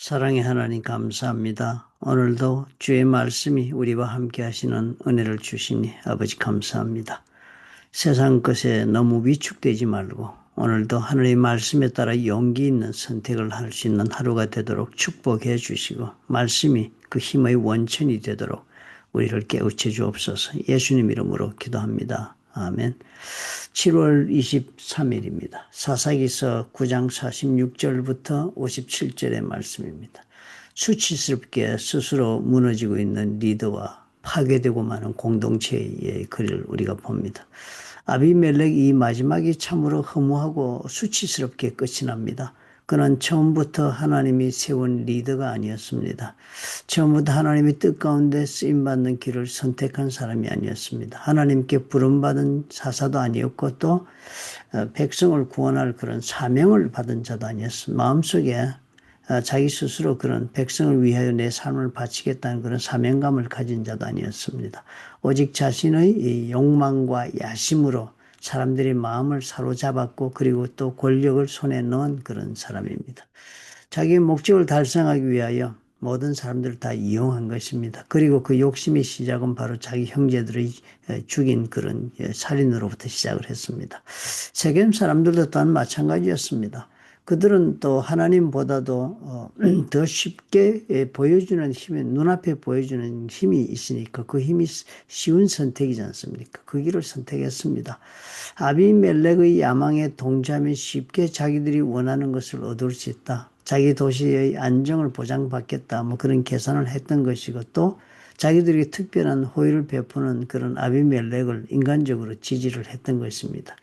사랑의 하나님 감사합니다. 오늘도 주의 말씀이 우리와 함께 하시는 은혜를 주시니 아버지 감사합니다. 세상 것에 너무 위축되지 말고 오늘도 하나님의 말씀에 따라 용기 있는 선택을 할 수 있는 하루가 되도록 축복해 주시고 말씀이 그 힘의 원천이 되도록 우리를 깨우쳐 주옵소서. 예수님 이름으로 기도합니다. 아멘. 7월 23일입니다. 사사기서 9장 46절부터 57절의 말씀입니다. 수치스럽게 스스로 무너지고 있는 리더와 파괴되고 마는 공동체의 글을 우리가 봅니다. 아비멜렉 이 마지막이 참으로 허무하고 수치스럽게 끝이 납니다. 그는 처음부터 하나님이 세운 리더가 아니었습니다. 처음부터 하나님의 뜻 가운데 쓰임받는 길을 선택한 사람이 아니었습니다. 하나님께 부름받은 사사도 아니었고 또 백성을 구원할 그런 사명을 받은 자도 아니었습니다. 마음속에 자기 스스로 그런 백성을 위하여 내 삶을 바치겠다는 그런 사명감을 가진 자도 아니었습니다. 오직 자신의 욕망과 야심으로 사람들의 마음을 사로잡았고 그리고 또 권력을 손에 넣은 그런 사람입니다. 자기의 목적을 달성하기 위하여 모든 사람들을 다 이용한 것입니다. 그리고 그 욕심의 시작은 바로 자기 형제들의 죽인 그런 살인으로부터 시작을 했습니다. 세겜 사람들도 또한 마찬가지였습니다. 그들은 또 하나님보다도 더 쉽게 보여주는 힘이 눈앞에 보여주는 힘이 있으니까 그 힘이 쉬운 선택이지 않습니까? 그 길을 선택했습니다. 아비멜렉의 야망에 동조하면 쉽게 자기들이 원하는 것을 얻을 수 있다. 자기 도시의 안정을 보장받겠다. 뭐 그런 계산을 했던 것이고 또 자기들에게 특별한 호의를 베푸는 그런 아비멜렉을 인간적으로 지지를 했던 것입니다.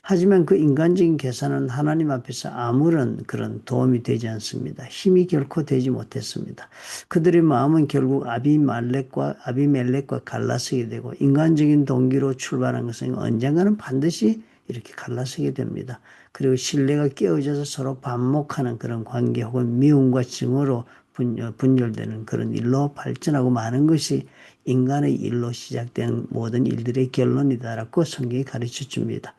하지만 그 인간적인 계산은 하나님 앞에서 아무런 그런 도움이 되지 않습니다. 힘이 결코 되지 못했습니다. 그들의 마음은 결국 아비멜렉과 갈라서게 되고 인간적인 동기로 출발한 것은 언젠가는 반드시 이렇게 갈라서게 됩니다. 그리고 신뢰가 깨어져서 서로 반목하는 그런 관계 혹은 미움과 증오로 분열되는 그런 일로 발전하고 많은 것이 인간의 일로 시작된 모든 일들의 결론이다라고 성경이 가르쳐 줍니다.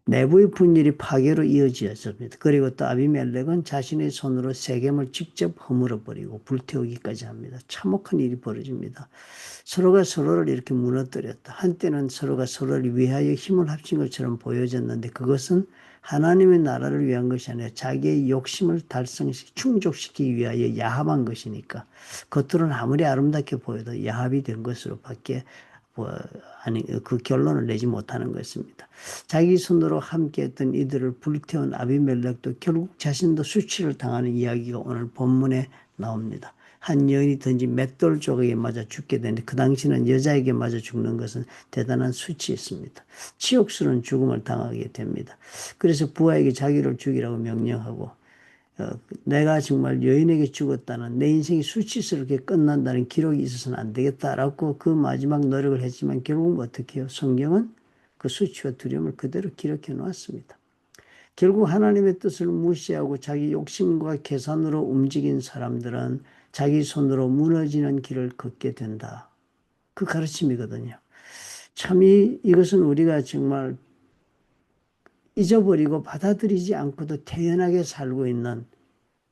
내부의 분열이 파괴로 이어졌습니다. 그리고 또 아비멜렉은 자신의 손으로 세겜을 직접 허물어 버리고 불태우기까지 합니다. 참혹한 일이 벌어집니다. 서로가 서로를 이렇게 무너뜨렸다. 한때는 서로가 서로를 위하여 힘을 합친 것처럼 보여졌는데 그것은 하나님의 나라를 위한 것이 아니라 자기의 욕심을 충족시키기 위하여 야합한 것이니까 겉으로는 아무리 아름답게 보여도 야합이 된 것으로 밖에 그 결론을 내지 못하는 것입니다. 자기 손으로 함께했던 이들을 불태운 아비멜렉도 결국 자신도 수치를 당하는 이야기가 오늘 본문에 나옵니다. 한 여인이 던진 맷돌 조각에 맞아 죽게 되는데 그 당시는 여자에게 맞아 죽는 것은 대단한 수치였습니다. 치욕스러운 죽음을 당하게 됩니다. 그래서 부하에게 자기를 죽이라고 명령하고 내가 정말 여인에게 죽었다는 내 인생이 수치스럽게 끝난다는 기록이 있어서는 안 되겠다라고 그 마지막 노력을 했지만 결국은 어떻게 해요? 성경은 그 수치와 두려움을 그대로 기록해 놓았습니다. 결국 하나님의 뜻을 무시하고 자기 욕심과 계산으로 움직인 사람들은 자기 손으로 무너지는 길을 걷게 된다. 그 가르침이거든요. 참 이것은 우리가 정말 잊어버리고 받아들이지 않고도 태연하게 살고 있는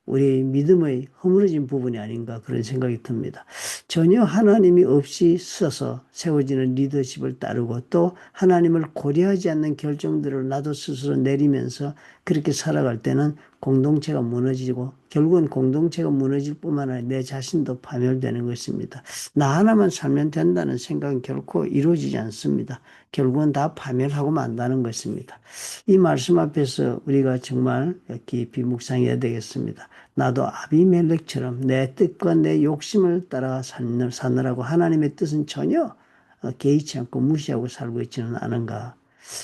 우리의 믿음의 허물어진 부분이 아닌가 그런 생각이 듭니다. 전혀 하나님이 없이 서서 세워지는 리더십을 따르고 또 하나님을 고려하지 않는 결정들을 나도 스스로 내리면서 그렇게 살아갈 때는 공동체가 무너지고 결국은 공동체가 무너질 뿐만 아니라 내 자신도 파멸되는 것입니다. 나 하나만 살면 된다는 생각은 결코 이루어지지 않습니다. 결국은 다 파멸하고 만다는 것입니다. 이 말씀 앞에서 우리가 정말 깊이 묵상해야 되겠습니다. 나도 아비멜렉처럼 내 뜻과 내 욕심을 따라 사느라고 하나님의 뜻은 전혀 개의치 않고 무시하고 살고 있지는 않은가.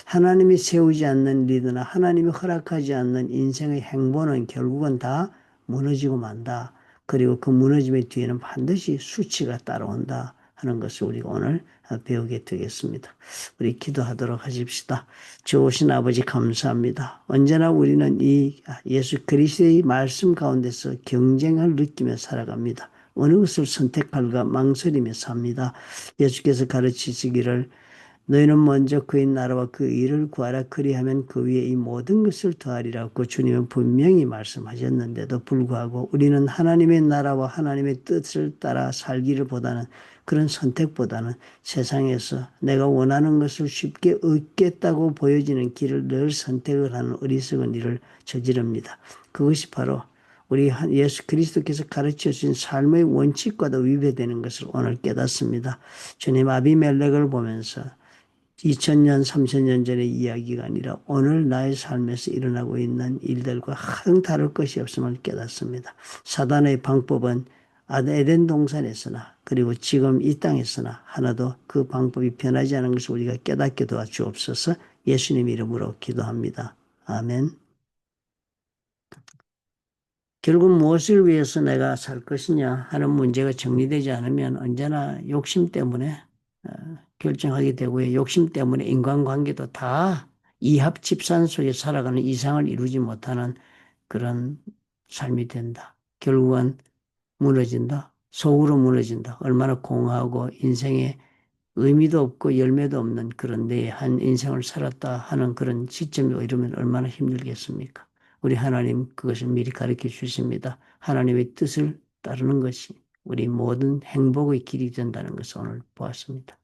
하나님이 세우지 않는 리더나 하나님이 허락하지 않는 인생의 행보는 결국은 다 무너지고 만다. 그리고 그 무너짐의 뒤에는 반드시 수치가 따라온다 하는 것을 우리가 오늘 배우게 되겠습니다. 우리 기도하도록 하십시다. 좋으신 아버지 감사합니다. 언제나 우리는 이 예수 그리스도의 말씀 가운데서 경쟁을 느끼며 살아갑니다. 어느 것을 선택할까 망설이며 삽니다. 예수께서 가르치시기를 너희는 먼저 그의 나라와 그 일을 구하라. 그리하면 그 위에 이 모든 것을 더하리라고 주님은 분명히 말씀하셨는데도 불구하고 우리는 하나님의 나라와 하나님의 뜻을 따라 살기를 보다는 그런 선택보다는 세상에서 내가 원하는 것을 쉽게 얻겠다고 보여지는 길을 늘 선택을 하는 어리석은 일을 저지릅니다. 그것이 바로 우리 예수 그리스도께서 가르쳐 주신 삶의 원칙과도 위배되는 것을 오늘 깨닫습니다. 주님 아비멜렉을 보면서 2000년, 3000년 전의 이야기가 아니라 오늘 나의 삶에서 일어나고 있는 일들과 하등 다를 것이 없음을 깨닫습니다. 사단의 방법은 에덴 동산에서나 그리고 지금 이 땅에서나 하나도 그 방법이 변하지 않은 것을 우리가 깨닫게 도와주옵소서. 예수님 이름으로 기도합니다. 아멘. 결국 무엇을 위해서 내가 살 것이냐 하는 문제가 정리되지 않으면 언제나 욕심 때문에 결정하게 되고요. 욕심 때문에 인간관계도 다 이합 집산 속에 살아가는 이상을 이루지 못하는 그런 삶이 된다. 결국은 무너진다. 속으로 무너진다. 얼마나 공허하고 인생에 의미도 없고 열매도 없는 그런 내 한 인생을 살았다 하는 그런 시점에 이르면 얼마나 힘들겠습니까? 우리 하나님 그것을 미리 가르쳐 주십니다. 하나님의 뜻을 따르는 것이 우리 모든 행복의 길이 된다는 것을 오늘 보았습니다.